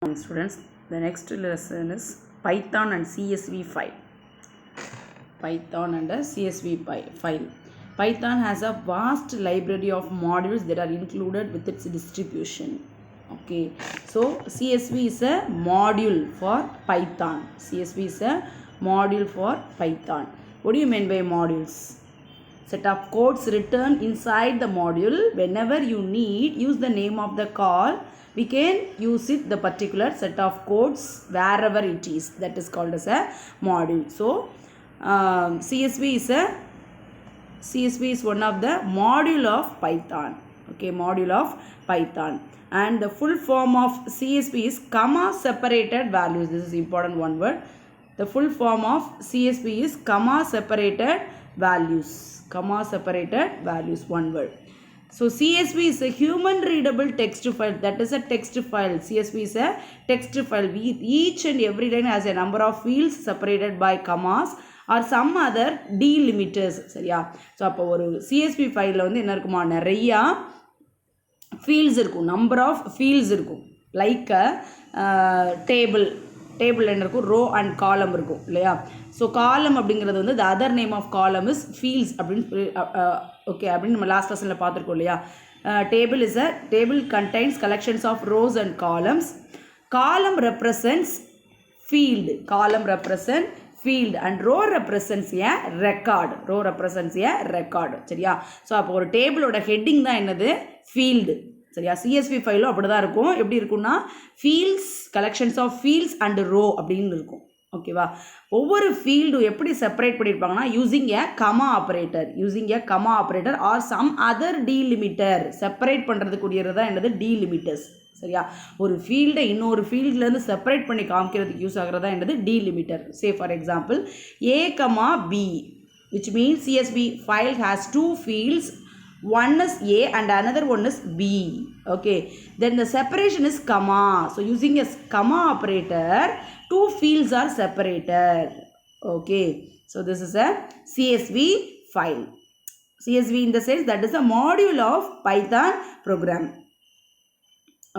morning students. The next lesson is Python and CSV file. Python and a CSV file. Python has a vast library of modules that are included with its distribution. Okay, so CSV is a module for Python. CSV is a module for Python. What do you mean by modules? Set of codes written inside the module. Whenever you need, use the name of the call. We can use it, the particular set of codes, wherever it is. That is called as a module. So CSV is one of the module of Python. Okay, module of Python. And the full form of CSV is comma separated values. This is important one word. The full form of CSV is comma separated values. Comma separated values, one word. So CSV is a human readable text file. That is a text file. CSV is a text file. Each and every line has a number of fields separated by commas or some other delimiters. சரியா? So அப்போ ஒரு CSV ஃபைலில் வந்து என்ன இருக்குமா, நிறையா fields இருக்கும், number of fields இருக்கும். லைக் டேபிள் என்ன இருக்கும், ரோ அண்ட் காலம் இருக்கும் இல்லையா? ஸோ காலம் அப்படிங்கிறது வந்து the other name of column is fields அப்படின்னு ஓகே அப்படின்னு நம்ம லாஸ்ட் லெசனில் பார்த்துருக்கோம் இல்லையா? Table is a table contains collections of rows and columns. Column represents field, column represent field and row represents a record. Row represents a record. சரியா? So அப்போ ஒரு டேபிளோட heading தான் என்னது, ஃபீல்டு. சரியா? சிஎஸ்வி ஃபைலும் அப்படி தான் இருக்கும். எப்படி இருக்கும்னா fields, collections of fields and row அப்படின்னு இருக்கும். ஓகேவா? ஒவ்வொரு ஃபீல்டும் எப்படி செப்பரேட் பண்ணியிருப்பாங்கன்னா using a comma operator or some other delimiter. Separate பண்ணுறதுக்குரியது தான் என்னது, டீலிமிட்டர்ஸ். சரியா? ஒரு ஃபீல்டை இன்னொரு ஃபீல்ட்லேருந்து செப்பரேட் பண்ணி காமிக்கிறதுக்கு யூஸ் ஆகிறதா என்னது, delimiter. Say for example A, B, which means CSV file has two fields. One is A and another one is B. Okay, then the separation is comma. So using a comma operator, two fields are separated. Okay, so this is a CSV file. CSV in the sense that is a module of Python program.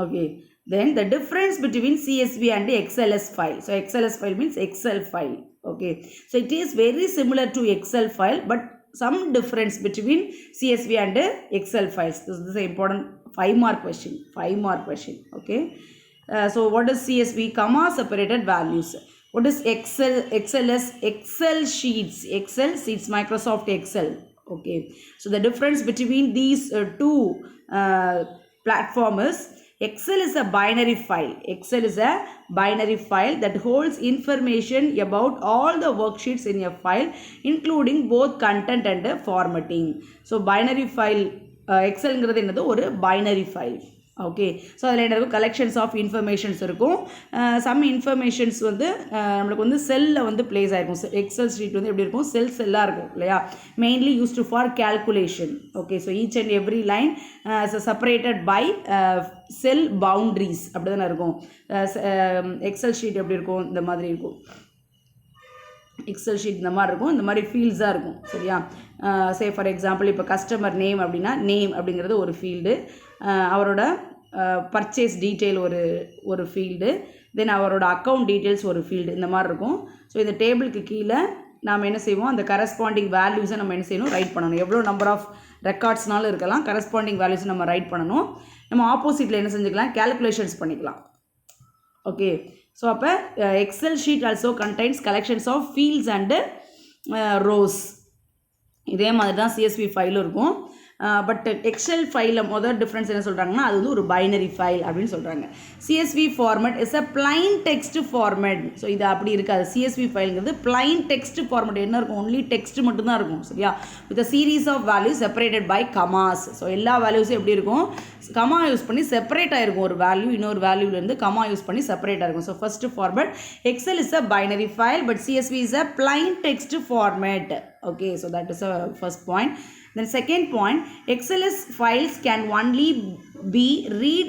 Okay, then the difference between CSV and the XLS file. So XLS file means Excel file. Okay, so it is very similar to Excel file, but some difference between CSV and Excel files. This is an important 5-mark question. 5-mark question. Okay, so what is CSV? Comma separated values. What is XLS? Excel sheets. Microsoft Excel. Okay, so the difference between these two platforms is Excel is a binary file. Excel is a binary file that holds information about all the worksheets in your file, including both content and formatting. So binary file, Excel ங்கிறது என்னது, ஒரு binary file. Okay, so அதில் என்ன இருக்கும், collections of informations இருக்கும். Some informations வந்து நம்மளுக்கு வந்து செல்லில் வந்து பிளேஸ் ஆகிருக்கும். எக்ஸல் ஷீட் வந்து எப்படி இருக்கும், செல்லாக இருக்கும் இல்லையா? Mainly used for calculation. Okay, so each and every line separated by sell boundaries. அப்படி தானே இருக்கும். எக்ஸல் ஷீட் எப்படி இருக்கும், இந்த மாதிரி இருக்கும். எக்ஸல் ஷீட் இந்த மாதிரி இருக்கும், இந்த மாதிரி ஃபீல்ட்ஸாக இருக்கும். சரியா? சே ஃபார் எக்ஸாம்பிள் இப்போ கஸ்டமர் நேம் அப்படின்னா நேம் அப்படிங்கிறது ஒரு ஃபீல்டு, அவரோட பர்ச்சேஸ் டீட்டெயில் ஒரு ஃபீல்டு, தென் அவரோட அக்கௌண்ட் டீட்டெயில்ஸ் ஒரு ஃபீல்டு, இந்த மாதிரி இருக்கும். ஸோ இந்த டேபிளுக்கு கீழே நாம் என்ன செய்வோம், அந்த கரஸ்பாண்டிங் வேல்யூஸை நம்ம என்ன செய்யணும், ரைட் பண்ணணும். எவ்வளோ நம்பர் ஆஃப் ரெக்கார்ட்ஸ்னாலும் இருக்கலாம், கரஸ்பாண்டிங் வேல்யூஸை நம்ம ரைட் பண்ணணும். நம்ம ஆப்போசிட்டில் என்ன செஞ்சுக்கலாம், கேல்குலேஷன்ஸ் பண்ணிக்கலாம். ஓகே, ஸோ அப்போ Excel sheet also contains collections of fields and rows. இதே மாதிரி தான் சிஎஸ்வி ஃபைலும் இருக்கும். பட் எக்ஸல் ஃபைலில் முதல் டிஃப்ரென்ஸ் என்ன சொல்கிறாங்கன்னா, அது வந்து ஒரு பைனரி ஃபைல் அப்படின்னு சொல்கிறாங்க. CSV format is a plain text format. So இது அப்படி இருக்காது. சிஎஸ்வி ஃபைலுங்கிறது பிளைன் டெக்ஸ்ட் ஃபார்மேட். என்ன இருக்கும், ஒன்லி டெக்ஸ்ட் மட்டும்தான் இருக்கும். சரியா? With series of values separated by commas. So எல்லா வேல்யூஸும் எப்படி இருக்கும், கமா யூஸ் பண்ணி செப்பரேட் ஆகிருக்கும். ஒரு வேல்யூ இன்னொரு வேல்யூலேருந்து கமா யூஸ் பண்ணி செப்பரேட் ஆகிருக்கும். So first format, Excel is a binary file but CSV is a plain text format. Okay, so that is a first point. Then second point, XLS files can only be read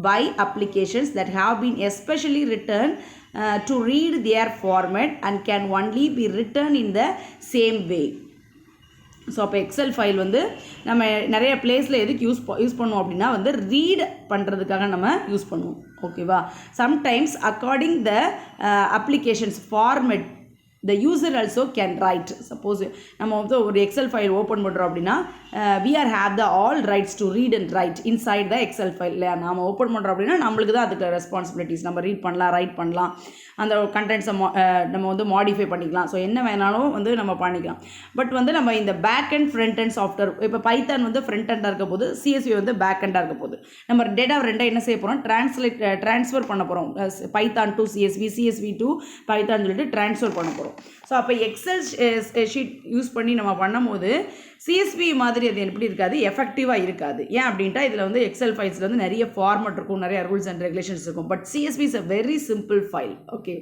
by applications that have been especially written to read their format and can only be written in the same way. So அப்போ XL file வந்து நம்ம நிறைய பிளேஸில் எதுக்கு use பண்ணுவோம் அப்படின்னா வந்து read பண்ணுறதுக்காக நம்ம யூஸ் பண்ணுவோம். ஓகேவா. Sometimes according the applications format the user also can write. Suppose நம்ம வந்து ஒரு எக்ஸல் ஃபைல் ஓப்பன் பண்ணுறோம் அப்படின்னா we are have the all rights to read and write inside the excel file. இல்லையா, நாம் ஓப்பன் பண்ணுறோம் அப்படின்னா நம்மளுக்கு தான் அதுக்கு ரெஸ்பான்சிபிலிட்டிஸ். நம்ம ரீட் பண்ணலாம், ரைட் பண்ணலாம், அந்த கண்டென்ட்ஸை நம்ம வந்து மாடிஃபை பண்ணிக்கலாம். ஸோ என்ன வேணாலும் வந்து நம்ம பண்ணிக்கலாம். பட் வந்து நம்ம இந்த back end front end software, இப்போ பைத்தான் வந்து ஃப்ரண்ட் அண்டாக இருக்க போது, சிஎஸ்வி வந்து பேக் அண்டாக இருக்க போது, நம்ம டேட்டா ரெண்டாக என்ன செய்ய போகிறோம், ட்ரான்ஸ்ஃபர் பண்ண போகிறோம். Python to CSV, CSV to Python சொல்லிட்டு ட்ரான்ஸ்ஃபர் பண்ண போகிறோம். ஸோ அப்போ எக்ஸல் ஷீட் யூஸ் பண்ணி நம்ம பண்ணும்போது சிஎஸ்வி மாதிரி அது எப்படி இருக்காது, எஃபெக்டிவாக இருக்காது. ஏன் அப்படின்ட்டா இதில் வந்து எக்ஸல் ஃபைல்ஸில் வந்து நிறைய ஃபார்மட் இருக்கும், நிறைய ரூல்ஸ் அண்ட் ரெகுலேஷன்ஸ் இருக்கும். But CSV is a very simple file. Okay,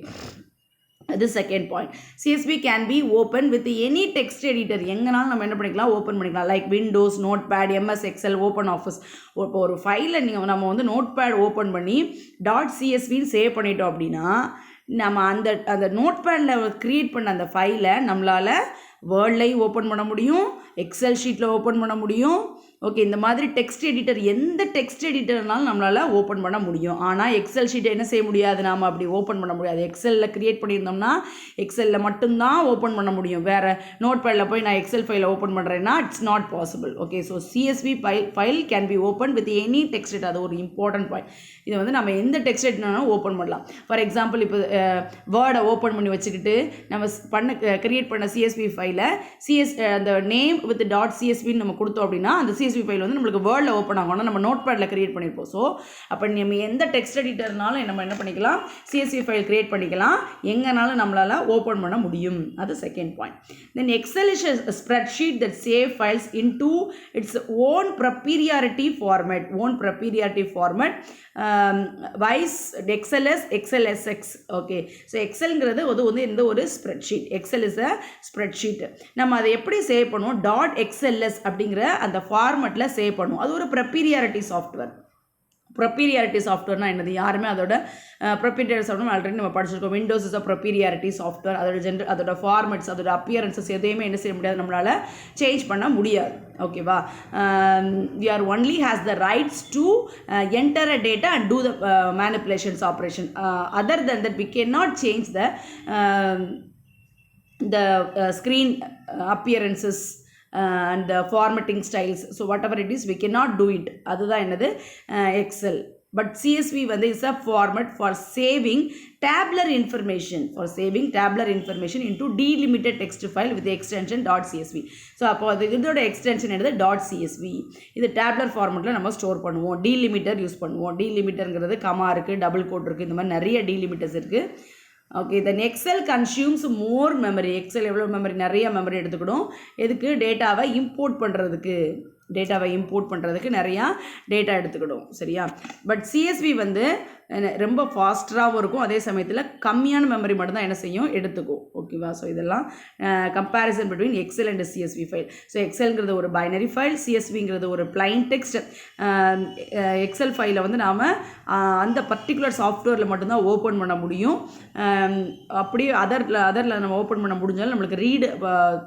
அது second point. CSV can be open with any text editor. எங்கனாலும் நம்ம என்ன பண்ணிக்கலாம், ஓப்பன் பண்ணிக்கலாம். Like Windows, Notepad, MS Excel, Open Office. இப்போ ஒரு ஃபைலில் நம்ம வந்து நோட் பேட் ஓப்பன் பண்ணி .csvன்னு சேவ் பண்ணிட்டோம் அப்படின்னா நம்ம அந்த நோட் பேடில் க்ரியேட் பண்ண அந்த ஃபைலை நம்மளால் வேர்ட்லையும் ஓப்பன் பண்ண முடியும், எக்ஸல் ஷீட்டில் ஓப்பன் பண்ண முடியும். ஓகே, இந்த மாதிரி டெக்ஸ்ட் எடிட்டர், எந்த டெக்ஸ்ட் எடிட்டர்னாலும் நம்மளால் ஓப்பன் பண்ண முடியும். ஆனால் எக்ஸல் ஷீட்டை என்ன செய்ய முடியாது, நாம் அப்படி ஓப்பன் பண்ண முடியாது. எக்ஸலில் க்ரியேட் பண்ணியிருந்தோம்னா எக்ஸலில் மட்டும்தான் ஓப்பன் பண்ண முடியும். வேறு நோட் பேடில் போய் நான் எக்ஸல் ஃபைலை ஓப்பன் பண்ணுறேன்னா it's not possible. Okay, so CSV file can be open with any text editor. அது ஒரு இம்பார்ட்டன்ட் பாயிண்ட். இதை வந்து நம்ம எந்த டெக்ஸ்ட் எடிட்டர்னாலும் ஓப்பன் பண்ணலாம். ஃபார் எக்ஸாம்பிள், இப்போ வேர்டை ஓப்பன் பண்ணி வச்சுக்கிட்டு நம்ம க்ரியேட் பண்ண சிஎஸ்வி ஃபைலை அந்த நேம் வித் .csvன்னு நம்ம கொடுத்தோம் அப்படின்னா அந்த சிஎஸ்வி ஃபைல் வந்து நம்மளுக்கு வேர்டில் ஓப்பன் ஆகும். நம்ம நோட் பேடில் க்ரியேட் பண்ணியிருப்போம். ஸோ அப்போ நம்ம எந்த டெக்ஸ்ட் எடிட்டர்னாலும் நம்ம என்ன பண்ணிக்கலாம், சிஎஸ்வி ஃபைல் க்ரியேட் பண்ணிக்கலாம், எங்கேனாலும் நம்மளால் ஓப்பன் பண்ண முடியும். அது second point. Then Excel is a spreadsheet that save files into its own proprietary format. Wise XLS, XLSX. Okay, so எக்ஸல்ங்கிறது வந்து இந்த ஒரு spreadsheet. Excel is a spreadsheet. நம்ம அதை எப்படி சேவ் பண்ணுவோம், .xls அப்படிங்கிற அந்த ஃபார்மெட்டில் சேவ் பண்ணுவோம். அது ஒரு ப்ரொப்ரியரிட்டி சாஃப்ட்வேர். ப்ரொப்ரியரிட்டி சாஃப்ட்வேர்னா என்னது, யாருமே அதோட ப்ரொப்ரியரிட்டி சாஃப்ட்வேர் ஆல்ரெடி நம்ம படிச்சிருக்கோம். Windows is a proprietary software. அதோட ஃபார்மெட்ஸ், அதோட அப்பியரன்சஸ் எதையுமே என்ன செய்ய முடியாது, நம்மளால் சேஞ்ச் பண்ண முடியாது. ஓகேவா, we are only has the rights to enter a data and do the manipulations operation. Other than that we cannot change the screen appearances and the formatting styles. So whatever it is we cannot do it. அதுதான் என்னது, XL. But CSV வந்து is a format for saving tabular information into delimited text file with the extension .csv. So அப்போ அது இதோட extension என்னது, .csv. இது டேப்லர் ஃபார்மெட்டில் நம்ம store பண்ணுவோம். டீலிமிட்டர் யூஸ் பண்ணுவோம். டீலிமிட்டருங்கிறது கமா இருக்குது, டபுள் கோட் இருக்குது, இந்த மாதிரி நிறைய டீலிமிட்டர்ஸ் இருக்குது. ஓகே, தென் எக்ஸல் கன்சியூம்ஸ் மோர் மெமரி. எக்ஸல் எவ்வளோ மெமரி, நிறைய மெமரி எடுத்துக்கிடும். எதுக்கு, டேட்டாவை இம்போர்ட் பண்ணுறதுக்கு நிறையா டேட்டா எடுத்துக்கிடும். சரியா, பட் சிஎஸ்வி வந்து ரொம்ப ஃபாஸ்டராகவும் இருக்கும், அதே சமயத்தில் கம்மியான மெமரி மட்டும் தான் என்ன செய்யும், எடுத்துக்கும். ஓகேவா, ஸோ இதெல்லாம் comparison between Excel and CSV file. So எக்ஸல்ங்கிறது ஒரு பைனரி ஃபைல், சிஎஸ்விங்கிறது ஒரு பிளைன் டெக்ஸ்ட். எக்ஸல் ஃபைலை வந்து நாம் அந்த பர்டிகுலர் சாஃப்ட்வேரில் மட்டும்தான் ஓப்பன் பண்ண முடியும். அப்படியே அதரில் நம்ம ஓப்பன் பண்ண முடிஞ்சாலும் நம்மளுக்கு ரீட்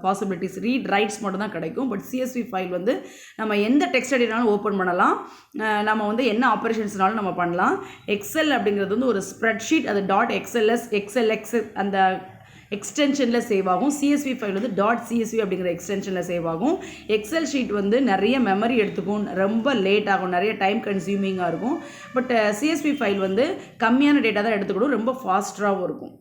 பாசிபிலிட்டிஸ், ரீட் ரைட்ஸ் மட்டும் தான் கிடைக்கும். பட் சிஎஸ்வி ஃபைல் வந்து நம்ம எந்த டெக்ஸ்ட் எடிட்டர்னாலும் ஓப்பன் பண்ணலாம், நம்ம வந்து என்ன ஆப்ரேஷன்ஸ்னாலும் நம்ம பண்ணலாம். எக்ஸல் அப்படிங்கிறது வந்து ஒரு ஸ்ப்ரெட்ஷீட். அது .xls, XLX அந்த எக்ஸ்டென்ஷனில் சேவ் ஆகும். சிஎஸ்வி ஃபைல் வந்து .csv அப்படிங்கிற எக்ஸ்டென்ஷனில் சேவ் ஆகும். எக்ஸல் ஷீட் வந்து நிறைய மெமரி எடுத்துக்கும், ரொம்ப லேட் ஆகும், நிறைய டைம் கன்சியூமிங்காக இருக்கும். பட் சிஎஸ்வி ஃபைல் வந்து கம்மியான டேட்டா தான் எடுத்துக்கிடும், ரொம்ப ஃபாஸ்டராகவும் இருக்கும்.